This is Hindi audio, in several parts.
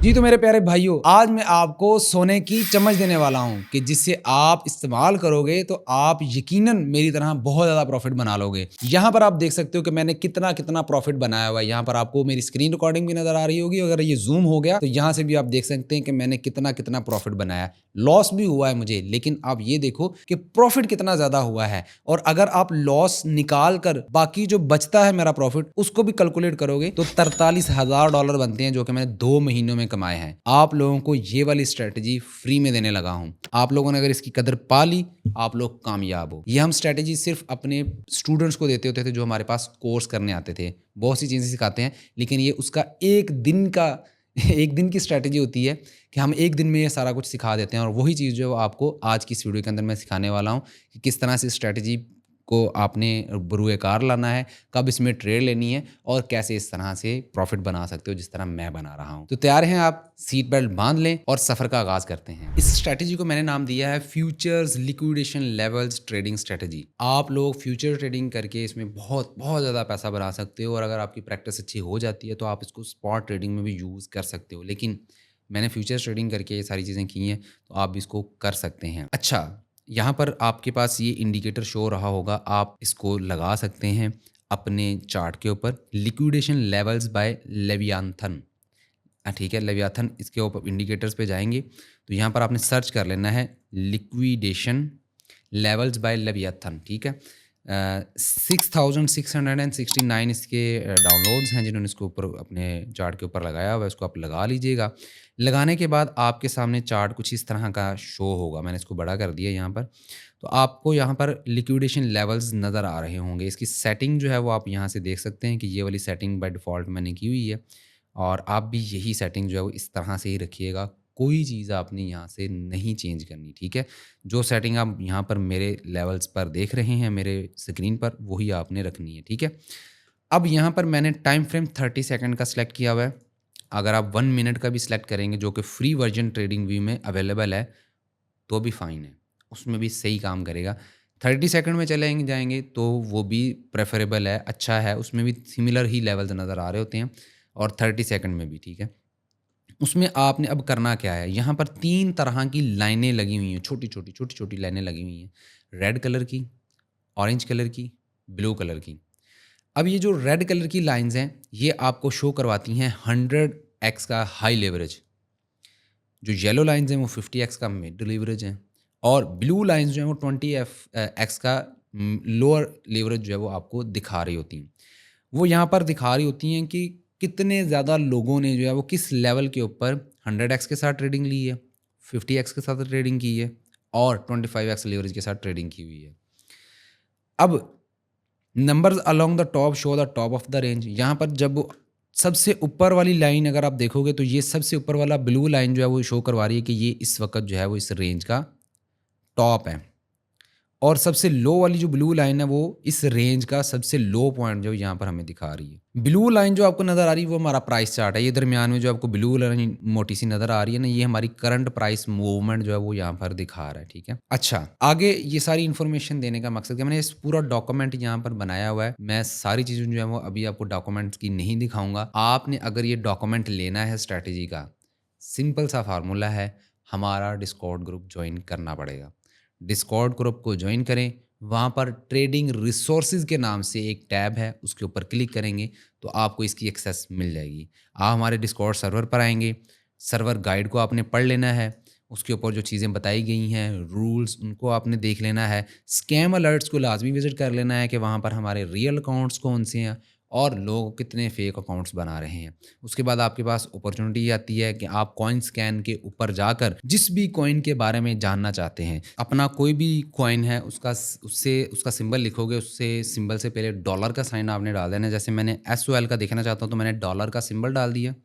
जी तो मेरे प्यारे भाइयों, आज मैं आपको सोने की चम्मच देने वाला हूं कि जिससे आप इस्तेमाल करोगे तो आप यकीनन मेरी तरह बहुत ज़्यादा प्रॉफिट बना लोगे। यहाँ पर आप देख सकते हो कि मैंने कितना कितना प्रॉफिट बनाया हुआ है। यहाँ पर आपको मेरी स्क्रीन रिकॉर्डिंग भी नजर आ रही होगी। अगर ये जूम हो गया तो यहाँ से भी आप देख सकते हैं कि मैंने कितना कितना प्रॉफिट बनाया है। लॉस भी हुआ है मुझे, लेकिन आप ये देखो कि प्रॉफिट कितना ज़्यादा हुआ है। और अगर आप लॉस निकाल कर बाकी जो बचता है मेरा प्रॉफिट उसको भी कैलकुलेट करोगे तो $43,000 बनते हैं, जो कि मैंने 2 महीनों में कमाए हैं। आप लोगों को ये वाली स्ट्रेटजी फ्री में देने लगा हूं। आप लोगों ने अगर इसकी कदर पा ली, आप लोग कामयाब हो। ये हम स्ट्रेटजी सिर्फ अपने स्टूडेंट्स को देते होते थे जो हमारे पास कोर्स करने आते थे। बहुत सी चीज़ें सिखाते हैं, लेकिन ये उसका एक दिन का एक दिन की स्ट्रेटजी होती है कि हम एक दिन में ये सारा कुछ सिखा देते हैं। और वही चीज़ जो आपको आज की इस वीडियो के अंदर मैं सिखाने वाला हूँ कि किस तरह से स्ट्रेटजी को आपने बरूए कार लाना है, कब इसमें ट्रेड लेनी है और कैसे इस तरह से प्रॉफिट बना सकते हो जिस तरह मैं बना रहा हूं। तो तैयार हैं आप? सीट बेल्ट बांध लें और सफर का आगाज करते हैं। इस स्ट्रेटजी को मैंने नाम दिया है futures liquidation levels trading strategy. आप लोग फ्यूचर ट्रेडिंग करके इसमें बहुत बहुत ज़्यादा पैसा बना सकते हो और अगर आपकी प्रैक्टिस अच्छी हो जाती है तो आप इसको स्पॉट ट्रेडिंग में भी यूज़ कर सकते हो। लेकिन मैंने फ्यूचर्स ट्रेडिंग करके ये सारी चीज़ें की हैं तो आप भी इसको कर सकते हैं। अच्छा, यहाँ पर आपके पास ये इंडिकेटर शो रहा होगा, आप इसको लगा सकते हैं अपने चार्ट के ऊपर। लिक्विडेशन लेवल्स बाय लेवियाथन, ठीक है, लेवियाथन इसके ऊपर इंडिकेटर्स पे जाएंगे तो यहाँ पर आपने सर्च कर लेना है लिक्विडेशन लेवल्स बाय लेवियाथन। ठीक है, 6669 इसके डाउनलोड्स हैं जिन्होंने इसको ऊपर अपने चार्ट के ऊपर लगाया हुआ है। इसको आप लगा लीजिएगा। लगाने के बाद आपके सामने चार्ट कुछ इस तरह का शो होगा। मैंने इसको बड़ा कर दिया यहाँ पर, तो आपको यहाँ पर लिक्विडेशन लेवल्स नज़र आ रहे होंगे। इसकी सेटिंग जो है वो आप यहाँ से देख सकते हैं कि ये वाली सेटिंग बाय डिफ़ॉल्ट मैंने की हुई है और आप भी यही सेटिंग जो है वो इस तरह से ही रखिएगा। कोई चीज़ आपने यहाँ से नहीं चेंज करनी, ठीक है। जो सेटिंग आप यहाँ पर मेरे लेवल्स पर देख रहे हैं मेरे स्क्रीन पर, वही आपने रखनी है, ठीक है। अब यहाँ पर मैंने टाइम फ्रेम 30 सेकंड का सिलेक्ट किया हुआ है। अगर आप 1 मिनट का भी सिलेक्ट करेंगे जो कि फ्री वर्जन ट्रेडिंग व्यू में अवेलेबल है तो भी फ़ाइन है, उसमें भी सही काम करेगा। 30 सेकंड में चलेंगे जाएंगे तो वो भी प्रेफरेबल है, अच्छा है। उसमें भी सिमिलर ही लेवल्स नज़र आ रहे होते हैं और 30 सेकंड में भी, ठीक है। उसमें आपने अब करना क्या है, यहाँ पर 3 तरह की लाइनें लगी हुई हैं, छोटी छोटी लाइनें लगी हुई हैं। रेड कलर की, ऑरेंज कलर की, ब्लू कलर की। अब ये जो रेड कलर की लाइंस हैं ये आपको शो करवाती हैं 100x का हाई लेवरेज। जो येलो लाइंस हैं वो 50x का मिड लेवरेज है और ब्लू लाइंस जो हैं वो 20x का लोअर लेवरेज जो है वो आपको दिखा रही होती हैं। वो यहाँ पर दिखा रही होती हैं कि कितने ज़्यादा लोगों ने जो है वो किस लेवल के ऊपर 100x के साथ ट्रेडिंग ली है, 50x के साथ ट्रेडिंग की है और 25x लेवरेज के साथ ट्रेडिंग की हुई है। अब numbers along the top show the top of the range. यहाँ पर जब सबसे ऊपर वाली लाइन अगर आप देखोगे तो ये सबसे ऊपर वाला ब्लू लाइन जो है वो शो करवा रही है कि ये इस वक्त जो है वो इस रेंज का टॉप है और सबसे लो वाली जो ब्लू लाइन है वो इस रेंज का सबसे लो पॉइंट जो यहाँ पर हमें दिखा रही है। ब्लू लाइन जो आपको नज़र आ रही है वो हमारा प्राइस चार्ट है। ये दरमियान में जो आपको ब्लू लाइन मोटी सी नज़र आ रही है ना, ये हमारी करंट प्राइस मूवमेंट जो है वो यहाँ पर दिखा रहा है, ठीक है। अच्छा, आगे ये सारी इन्फॉर्मेशन देने का मकसद क्या, मैंने इस पूरा डॉक्यूमेंट यहाँ पर बनाया हुआ है। मैं सारी चीज़ें जो है वो अभी आपको डॉक्यूमेंट्स की नहीं दिखाऊंगा। आपने अगर ये डॉक्यूमेंट लेना है स्ट्रैटेजी का, सिंपल सा फार्मूला है, हमारा डिस्कॉर्ड ग्रुप ज्वाइन करना पड़ेगा। डिस्कॉर्ड ग्रुप को ज्वाइन करें, वहाँ पर ट्रेडिंग रिसोर्सेज के नाम से एक टैब है, उसके ऊपर क्लिक करेंगे तो आपको इसकी एक्सेस मिल जाएगी। आप हमारे डिस्कॉर्ड सर्वर पर आएंगे, सर्वर गाइड को आपने पढ़ लेना है, उसके ऊपर जो चीज़ें बताई गई हैं रूल्स उनको आपने देख लेना है। स्कैम अलर्ट्स को लाजमी विजिट कर लेना है कि वहाँ पर हमारे रियल अकाउंट्स कौन से हैं और लोग कितने फेक अकाउंट्स बना रहे हैं। उसके बाद आपके पास अपॉर्चुनिटी आती है कि आप कॉइन स्कैन के ऊपर जाकर जिस भी कॉइन के बारे में जानना चाहते हैं, अपना कोई भी कॉइन है उसका सिंबल लिखोगे, उससे सिंबल से पहले डॉलर का साइन आपने डाल देना है। जैसे मैंने SOL का देखना चाहता हूँ तो मैंने डॉलर का सिंबल डाल दिया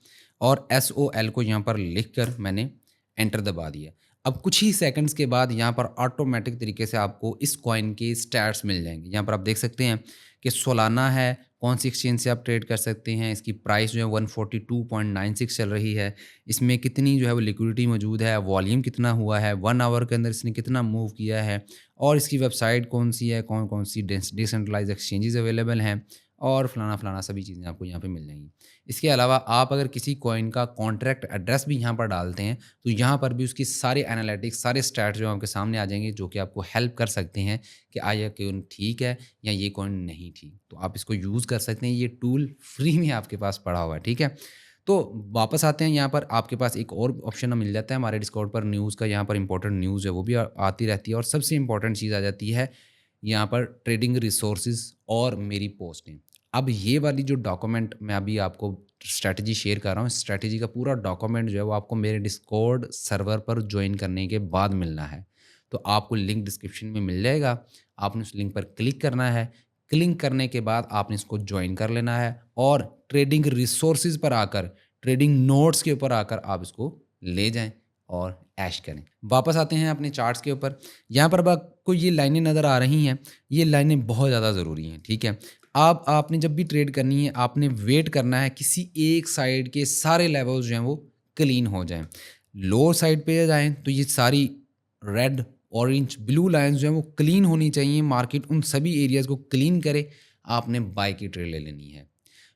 और SOL को यहाँ पर लिख कर मैंने एंटर दबा दिया। अब कुछ ही सेकंड्स के बाद यहाँ पर ऑटोमेटिक तरीके से आपको इस कॉइन के स्टैट्स मिल जाएंगे। यहाँ पर आप देख सकते हैं कि सोलाना है, कौन सी एक्सचेंज से आप ट्रेड कर सकते हैं, इसकी प्राइस जो है 142.96 चल रही है, इसमें कितनी जो है वो लिक्विडिटी मौजूद है, वॉल्यूम कितना हुआ है, 1 आवर के अंदर इसने कितना मूव किया है और इसकी वेबसाइट कौन सी है, कौन कौन सी डिसेंट्रलाइज एक्सचेंजेस अवेलेबल हैं और फलाना-फलाना सभी चीज़ें आपको यहाँ पे मिल जाएँगी। इसके अलावा आप अगर किसी कॉइन का कॉन्ट्रैक्ट एड्रेस भी यहाँ पर डालते हैं, तो यहाँ पर भी उसकी सारे एनालिटिक्स, सारे स्टैट्स जो आपके सामने आ जाएँगे, जो कि आपको हेल्प कर सकते हैं कि ये कॉइन ठीक है या ये कॉइन नहीं ठीक। तो आप इसको यूज़ कर सकते हैं, ये टूल फ्री में आपके पास पड़ा हुआ है, ठीक है? तो वापस आते हैं यहाँ पर आपके पास एक और ऑप्शन मिल जाता है हमारे डिस्कॉर्ड पर न्यूज़ का, यहाँ पर इम्पोर्टेंट न्यूज़ है वो भी आती रहती है और सबसे इम्पोर्टेंट चीज़ आ जाती है यहाँ पर ट्रेडिंग रिसोर्सेज और मेरी पोस्टिंग। अब ये वाली जो डॉक्यूमेंट मैं अभी आपको स्ट्रैटेजी शेयर कर रहा हूँ, स्ट्रैटेजी का पूरा डॉक्यूमेंट जो है वो आपको मेरे डिस्कॉर्ड सर्वर पर ज्वाइन करने के बाद मिलना है। तो आपको लिंक डिस्क्रिप्शन में मिल जाएगा, आपने उस लिंक पर क्लिक करना है। क्लिक करने के बाद आपने इसको ज्वाइन कर लेना है और ट्रेडिंग रिसोर्सेज पर आकर, ट्रेडिंग नोट्स के ऊपर आकर आप इसको ले जाएँ और ऐश करें। वापस आते हैं अपने चार्ट्स के ऊपर। यहाँ पर अब आपको ये लाइनें नज़र आ रही हैं, ये लाइनें बहुत ज़्यादा ज़रूरी हैं, ठीक है? आपने जब भी ट्रेड करनी है, आपने वेट करना है किसी एक साइड के सारे लेवल्स जो हैं वो क्लीन हो जाएँ। लोअर साइड पे जाएँ तो ये सारी रेड, ऑरेंज, ब्लू लाइन्स जो हैं वो क्लीन होनी चाहिए। मार्केट उन सभी एरियाज़ को क्लीन करे, आपने बाय की ट्रेड ले लेनी है।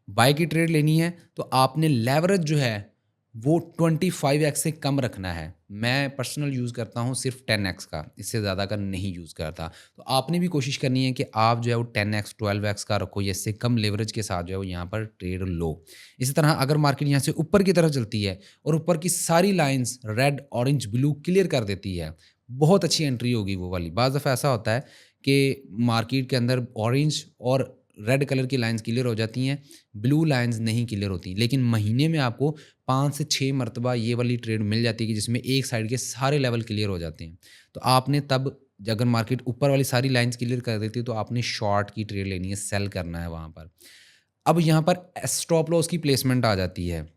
बाय की ट्रेड लेनी है तो आपने लेवरेज जो है वो 25x से कम रखना है। मैं पर्सनल यूज़ करता हूँ सिर्फ 10x का, इससे ज़्यादा का नहीं यूज़ करता। तो आपने भी कोशिश करनी है कि आप जो है वो 10x 12x का रखो या इससे कम लेवरेज के साथ जो है वो यहाँ पर ट्रेड लो। इसी तरह अगर मार्केट यहाँ से ऊपर की तरफ चलती है और ऊपर की सारी lines red, orange, blue clear कर देती है, बहुत अच्छी एंट्री होगी वो वाली। बाज़ दफ़ा ऐसा होता है कि मार्केट के अंदर ऑरेंज और रेड कलर की लाइंस क्लियर हो जाती हैं, ब्लू लाइंस नहीं क्लियर होती। लेकिन महीने में आपको 5 से 6 मरतबा ये वाली ट्रेड मिल जाती है कि जिसमें एक साइड के सारे लेवल क्लियर हो जाते हैं। तो आपने तब अगर मार्केट ऊपर वाली सारी लाइंस क्लियर कर देती है तो आपने शॉर्ट की ट्रेड लेनी है, सेल करना है वहाँ पर। अब यहाँ पर स्टॉप लॉस की प्लेसमेंट आ जाती है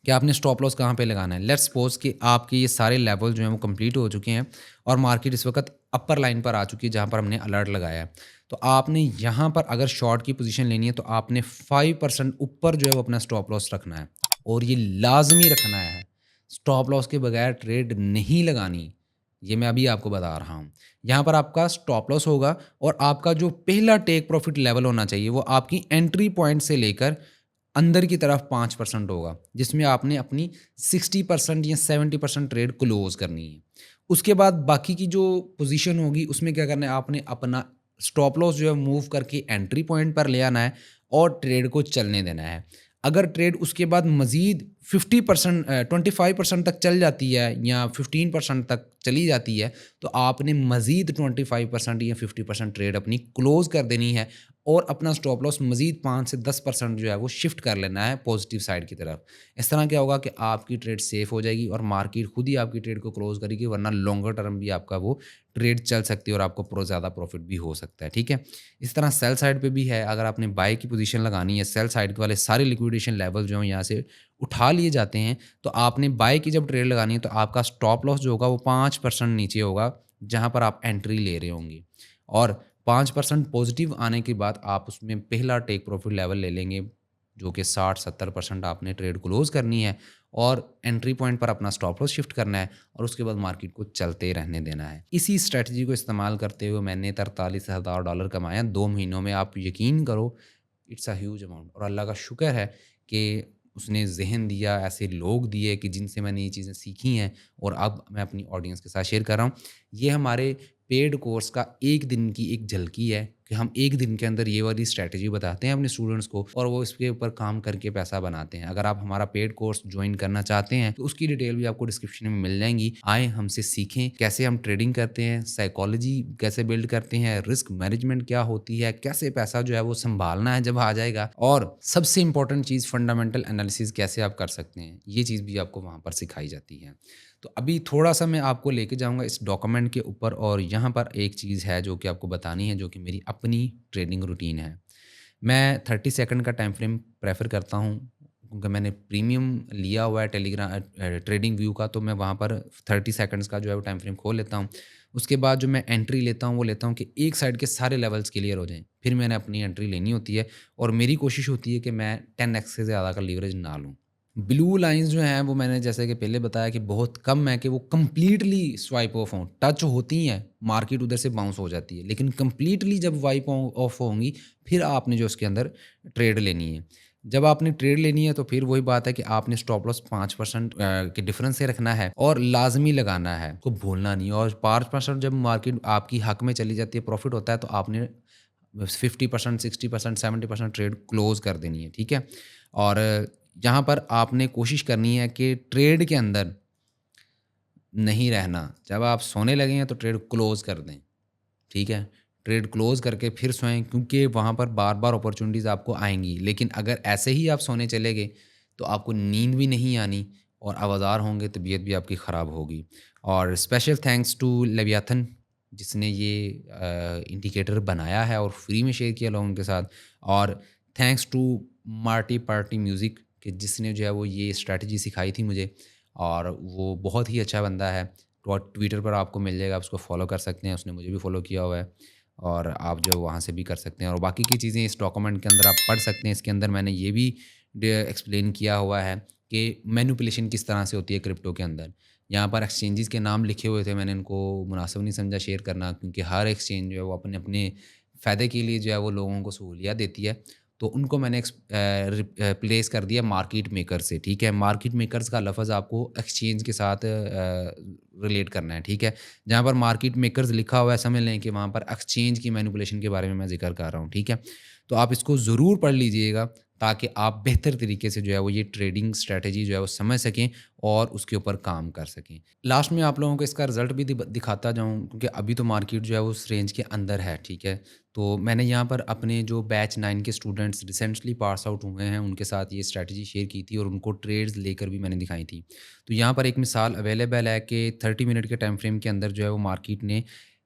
कि आपने स्टॉप लॉस कहाँ पे लगाना है। लेट्स सपोज कि आपके ये सारे लेवल जो हैं वो कंप्लीट हो चुके हैं और मार्केट इस वक्त अपर लाइन पर आ चुकी है जहाँ पर हमने अलर्ट लगाया है। तो आपने यहाँ पर अगर शॉर्ट की पोजीशन लेनी है तो आपने 5% ऊपर जो है वो अपना स्टॉप लॉस रखना है और ये लाजमी रखना है। स्टॉप लॉस के बगैर ट्रेड नहीं लगानी, ये मैं अभी आपको बता रहा हूँ। यहाँ पर आपका स्टॉप लॉस होगा और आपका जो पहला टेक प्रॉफिट लेवल होना चाहिए वो आपकी एंट्री पॉइंट से लेकर अंदर की तरफ 5% होगा, जिसमें आपने अपनी 60% या 70% ट्रेड क्लोज करनी है। उसके बाद बाकी की जो पोजीशन होगी उसमें क्या करना है, आपने अपना स्टॉप लॉस जो है मूव करके एंट्री पॉइंट पर ले आना है और ट्रेड को चलने देना है। अगर ट्रेड उसके बाद मज़ीद 50% 25% तक चल जाती है या 15% तक चली जाती है तो आपने मज़ीद 25% या 50% ट्रेड अपनी क्लोज़ कर देनी है और अपना स्टॉप लॉस मज़ीद 5 से 10% जो है वो शिफ्ट कर लेना है पॉजिटिव साइड की तरफ। इस तरह क्या होगा कि आपकी ट्रेड सेफ़ हो जाएगी और मार्केट खुद ही आपकी ट्रेड को क्लोज़ करेगी, वरना लॉन्गर टर्म भी आपका वो ट्रेड चल सकती है और आपको ज़्यादा प्रॉफिट भी हो सकता है, ठीक है? इस तरह सेल साइड पे भी है, अगर आपने बाय की पोजीशन लगानी है, सेल साइड वाले सारे लिक्विडेशन लेवल जो हैं यहाँ से उठा लिए जाते हैं, तो आपने बाय की जब ट्रेड लगानी है तो आपका स्टॉप लॉस जो होगा वो 5% नीचे होगा, जहाँ पर आप एंट्री ले रहे होंगे और 5% पॉजिटिव आने के बाद आप उसमें पहला टेक प्रॉफिट लेवल ले लेंगे, जो कि 60-70% आपने ट्रेड क्लोज करनी है और एंट्री पॉइंट पर अपना स्टॉप लॉस शिफ्ट करना है और उसके बाद मार्केट को चलते रहने देना है। इसी स्ट्रेटजी को इस्तेमाल करते हुए मैंने $43,000 कमाया 2 महीनों में। आप यकीन करो, इट्स अ ह्यूज अमाउंट और अल्लाह का शुक्र है कि उसने ज़हन दिया, ऐसे लोग दिए कि जिनसे मैंने ये चीज़ें सीखी हैं और अब मैं अपनी ऑडियंस के साथ शेयर कर रहा हूँ। ये हमारे पेड कोर्स का 1 दिन की एक झलकी है कि हम 1 दिन के अंदर ये वाली स्ट्रैटेजी बताते हैं अपने स्टूडेंट्स को और वो इसके ऊपर काम करके पैसा बनाते हैं। अगर आप हमारा पेड कोर्स ज्वाइन करना चाहते हैं तो उसकी डिटेल भी आपको डिस्क्रिप्शन में मिल जाएँगी। आएँ हमसे सीखें कैसे हम ट्रेडिंग करते हैं, साइकोलॉजी कैसे बिल्ड करते हैं, रिस्क मैनेजमेंट क्या होती है, कैसे पैसा जो है वो सँभालना है जब आ जाएगा और सबसे इम्पोर्टेंट चीज़ फंडामेंटल एनालिसिस कैसे आप कर सकते हैं। ये चीज़ भी आपको वहाँ पर सिखाई जाती है। तो अभी थोड़ा-सा मैं आपको लेके जाऊँगा इस डॉक्यूमेंट के ऊपर और यहाँ पर एक चीज़ है जो कि आपको बतानी है, जो कि मेरी अपनी ट्रेडिंग रूटीन है। मैं 30 सेकंड का टाइम फ्रेम प्रेफ़र करता हूँ क्योंकि मैंने प्रीमियम लिया हुआ है ट्रेडिंग व्यू का, तो मैं वहाँ पर 30 सेकंड्स का जो है वो टाइम फ्रेम खोल लेता हूँ। उसके बाद जो मैं एंट्री लेता हूँ वो लेता हूँ कि एक साइड के सारे लेवल्स क्लियर हो जाएँ। फिर मैंने अपनी एंट्री लेनी होती है और मेरी कोशिश होती है कि मैं 10x से ज़्यादा का लीवरेज ना लूँ। ब्लू लाइन्स जो हैं वो मैंने जैसे कि पहले बताया कि बहुत कम है कि वो कंप्लीटली स्वाइप ऑफ हों। टच होती हैं, मार्केट उधर से बाउंस हो जाती है, लेकिन कंप्लीटली जब वाइप ऑफ होंगी, फिर आपने जो उसके अंदर ट्रेड लेनी है। जब आपने ट्रेड लेनी है तो फिर वही बात है कि आपने स्टॉप लॉस 5% के डिफरेंस से रखना है और लाज़मी लगाना है, उसको भूलना नहीं है। और 5% जब मार्केट आपकी हक में चली जाती है, प्रॉफ़िट होता है, तो आपने 50%, 60%, 70% ट्रेड क्लोज़ कर देनी है, ठीक है? और यहाँ पर आपने कोशिश करनी है कि ट्रेड के अंदर नहीं रहना। जब आप सोने लगे हैं तो ट्रेड क्लोज़ कर दें, ठीक है? ट्रेड क्लोज़ करके फिर सोएँ, क्योंकि वहाँ पर बार-बार अपॉर्च्युनिटीज़ आपको आएँगी। लेकिन अगर ऐसे ही आप सोने चले गए तो आपको नींद भी नहीं आनी और आवाज़ार होंगे, तबीयत भी आपकी ख़राब होगी। और स्पेशल थैंक्स टू लेवियाथन, जिसने ये इंडिकेटर बनाया है और फ्री में शेयर किया लोगों के साथ। और thanks to Marty party music, कि जिसने जो है वो ये स्ट्रैटेजी सिखाई थी मुझे, और वो बहुत ही अच्छा बंदा है। तो ट्विटर पर आपको मिल जाएगा, आप उसको फ़ॉलो कर सकते हैं, उसने मुझे भी फ़ॉलो किया हुआ है, और आप जो वहाँ से भी कर सकते हैं। और बाकी की चीज़ें इस डॉक्यूमेंट के अंदर आप पढ़ सकते हैं। इसके अंदर मैंने ये भी एक्सप्लेन किया हुआ है कि मैनिपुलेशन किस तरह से होती है क्रिप्टो के अंदर। यहाँ पर एक्सचेंजेस के नाम लिखे हुए थे, मैंने इनको मुनासिब नहीं समझा शेयर करना, क्योंकि हर एक्सचेंज जो है वो अपने अपने फ़ायदे के लिए जो है वो लोगों को सहूलियत देती है। तो उनको मैंने रिप्लेस कर दिया मार्केट मेकर से, ठीक है? मार्केट मेकर्स का लफ़्ज़ आपको एक्सचेंज के साथ रिलेट करना है, ठीक है? जहाँ पर मार्केट मेकर्स लिखा हुआ है, समझ लें कि वहाँ पर एक्सचेंज की मैनिपुलेशन के बारे में मैं ज़िक्र कर रहा हूँ, ठीक है? तो आप इसको ज़रूर पढ़ लीजिएगा, ताकि आप बेहतर तरीके से जो है वो ये ट्रेडिंग स्ट्रैटेजी जो है वो समझ सकें और उसके ऊपर काम कर सकें। लास्ट में आप लोगों को इसका रिज़ल्ट भी दिखाता जाऊँ, क्योंकि अभी तो मार्केट जो है वो उस रेंज के अंदर है, ठीक है? तो मैंने यहाँ पर अपने जो बैच 9 के स्टूडेंट्स रिसेंटली पास आउट हुए हैं, उनके साथ ये स्ट्रैटेजी शेयर की थी और उनको ट्रेड्स लेकर भी मैंने दिखाई थी। तो यहाँ पर एक मिसाल अवेलेबल है कि 30 मिनट के टाइम फ्रेम के अंदर जो है वो मार्केट ने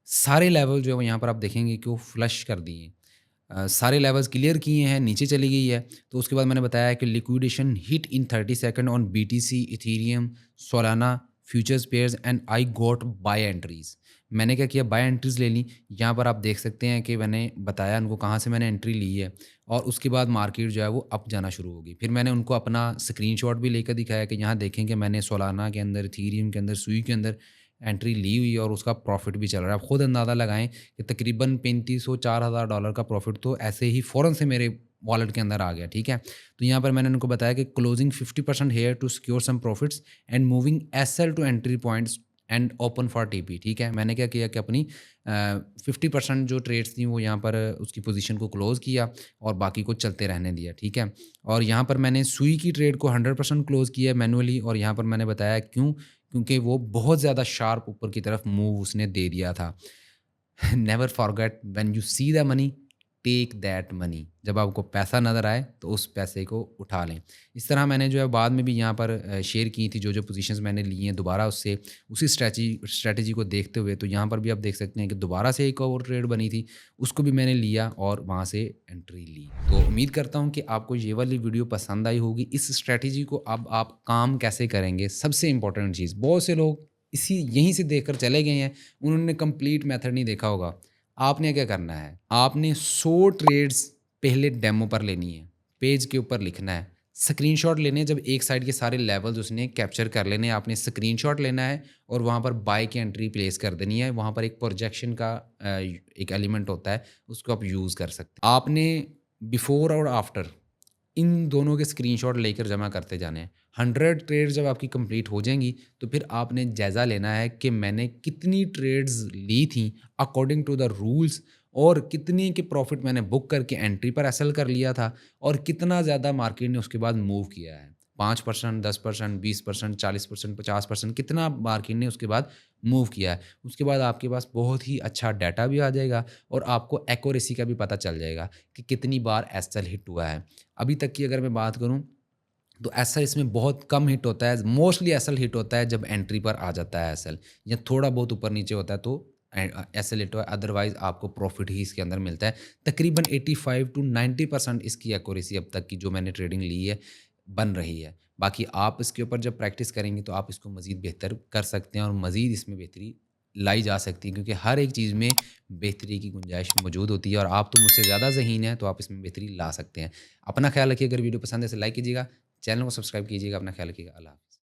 सारे लेवल जो है वो यहाँ पर आप देखेंगे कि वो फ्लश कर दिए। सारे लेवल्स क्लियर किए हैं, नीचे चली गई है। तो उसके बाद मैंने बताया कि liquidation hit in 30 second on BTC, Ethereum, Solana, futures pairs and I got buy entries. मैंने क्या किया, बाय एंट्रीज़ ले ली। यहाँ पर आप देख सकते हैं कि मैंने बताया उनको कहाँ से मैंने एंट्री ली है, और उसके बाद मार्केट जो है वो अप जाना शुरू होगी। फिर मैंने उनको अपना स्क्रीनशॉट भी लेकर दिखाया कि यहाँ देखें कि मैंने सोलाना के अंदर, इथेरियम के अंदर, सुई के अंदर एंट्री ली हुई है और उसका प्रॉफ़िट भी चल रहा है। आप खुद अंदाज़ा लगाएँ कि तकरीबन 3500-4000 डॉलर का प्रॉफ़िट तो ऐसे ही फ़ौरन से मेरे वॉलेट के अंदर आ गया, ठीक है? तो यहाँ पर मैंने उनको बताया कि closing 50% here to secure some profits and moving SL to entry points and open for TP, ठीक है? मैंने क्या किया कि अपनी 50% जो ट्रेड्स थी वो यहाँ पर उसकी पोजीशन को क्लोज़ किया और बाकी को चलते रहने दिया, ठीक है? और यहाँ पर मैंने सुई की ट्रेड को 100% क्लोज़ किया मैनुअली, और यहाँ पर मैंने बताया क्यों? क्योंकि वो बहुत ज़्यादा शार्प ऊपर की तरफ मूव उसने दे दिया था। Never forget when you see the money, take that money. जब आपको पैसा नज़र आए तो उस पैसे को उठा लें। इस तरह मैंने जो है बाद में भी यहाँ पर शेयर की थी जो पोजीशंस मैंने ली हैं दोबारा उससे, उसी स्ट्रैटेजी को देखते हुए। तो यहाँ पर भी आप देख सकते हैं कि दोबारा से एक और ट्रेड बनी थी, उसको भी मैंने लिया और वहाँ से एंट्री ली। तो उम्मीद करता हूँ कि आपको ये वाली वीडियो पसंद आई होगी। इस स्ट्रैटेजी को अब आप काम कैसे करेंगे, सबसे इम्पोर्टेंट चीज़, बहुत से लोग यहीं से देखकर चले गए हैं, उन्होंने कंप्लीट मेथड नहीं देखा होगा। आपने क्या करना है, आपने 100 ट्रेड्स पहले डेमो पर लेनी है, पेज के ऊपर लिखना है, स्क्रीनशॉट लेने हैं, जब एक साइड के सारे लेवल्स उसने कैप्चर कर लेने हैं, आपने स्क्रीनशॉट लेना है और वहाँ पर बाय की एंट्री प्लेस कर देनी है। वहाँ पर एक प्रोजेक्शन का एक एलिमेंट होता है, उसको आप यूज़ कर सकते हैं। आपने बिफोर और आफ्टर इन दोनों के स्क्रीनशॉट लेकर जमा करते जाने हैं। 100 ट्रेड्स जब आपकी कंप्लीट हो जाएंगी तो फिर आपने जायज़ा लेना है कि मैंने कितनी ट्रेड्स ली थी अकॉर्डिंग टू द रूल्स, और कितनी के प्रॉफिट मैंने बुक करके एंट्री पर एसएल कर लिया था, और कितना ज़्यादा मार्केट ने उसके बाद मूव किया है। 5%, 10%, 20%, 40%, 50%, कितना मार्केट ने उसके बाद मूव किया है। उसके बाद आपके पास बहुत ही अच्छा डाटा भी आ जाएगा और आपको एक्यूरेसी का भी पता चल जाएगा कि कितनी बार एसएल हिट हुआ है। अभी तक की अगर मैं बात करूँ तो एसएल इसमें बहुत कम हिट होता है। मोस्टली एसएल हिट होता है जब एंट्री पर आ जाता है एसएल, या थोड़ा बहुत ऊपर नीचे होता है तो एसएल हिट हुआ है, अदरवाइज आपको प्रॉफिट ही इसके अंदर मिलता है। तकरीबन 85 टू 90% इसकी एक्यूरेसी अब तक की जो मैंने ट्रेडिंग ली है बन रही है। बाकी आप इसके ऊपर जब प्रैक्टिस करेंगे तो आप इसको मज़ीद बेहतर कर सकते हैं और मज़ीद इसमें बेहतरी लाई जा सकती है, क्योंकि हर एक चीज़ में बेहतरी की गुंजाइश मौजूद होती है और आप तो मुझसे ज़्यादा ज़हीन हैं, तो आप इसमें बेहतरी ला सकते हैं। अपना ख्याल रखिए। अगर वीडियो पसंद है तो लाइक कीजिएगा। चैनल को सब्सक्राइब कीजिएगा। अपना ख्याल रखिएगा। अल्लाह हाफ़िज़।